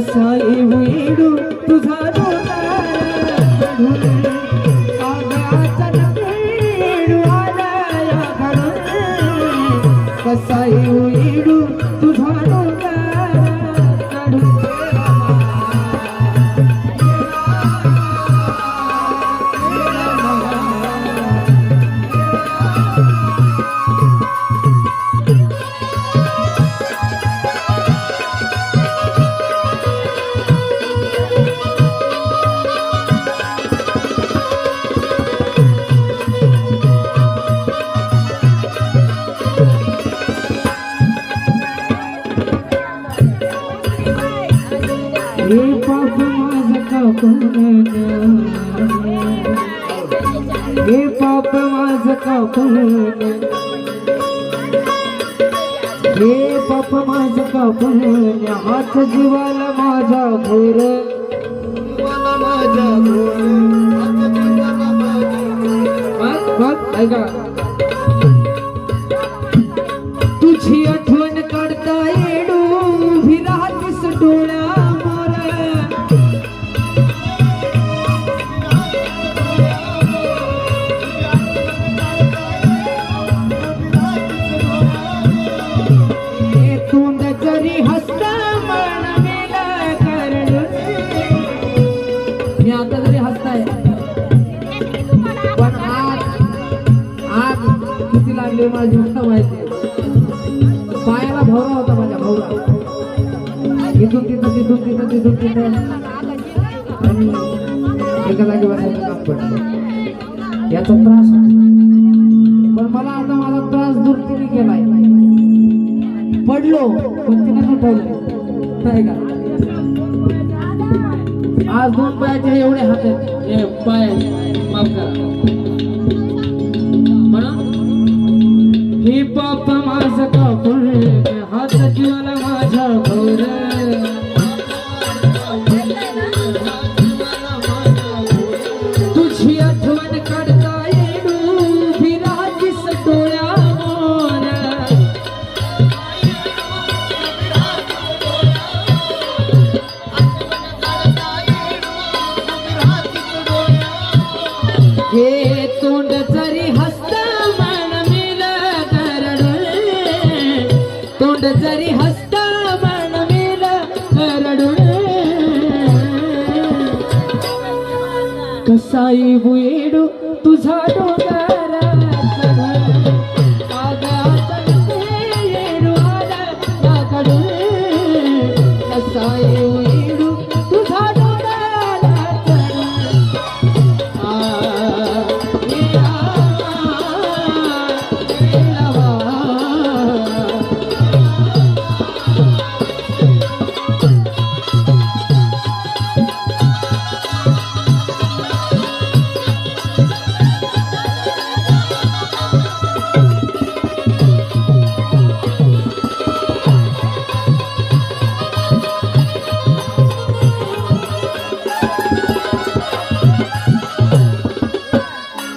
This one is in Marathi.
कसाई वेडू तुझा डोळा चढून आगाचा वेडू आला या घरून कसाई वेडू तुझा डोळा चढून हे पाप माझं कापून हे पाप माझं कापून हे पाप माझं कापून हात जीवाला माझ्या घोर ऐका तुझी आठवण काढता येडू उभी राहतीस डोळ्या आता जरी हसताय पण आग किती लागली माझी माहिती पायाला भवरा होता माझ्या भवरा इथून तिथं आणि एका जागी बसायचं काम पडलं याचा त्रास पण मला आता माझा त्रास दूर तिने केलाय पडलो पण तिने उठवलंय नाही का आज दोन पायाचे एवढे हात आहेत हे पाय माफ करा म्हणून हे पाप माझं कापून हात जीवाला माझ्या भोर तुझी आठवण काढता येडू फिरातीस डोळ्या मोर हे तोंड जरी हसता मन मिल करडून तोंड जरी हसता मन मिल करडून कसाई वेडू तुझा डोंगर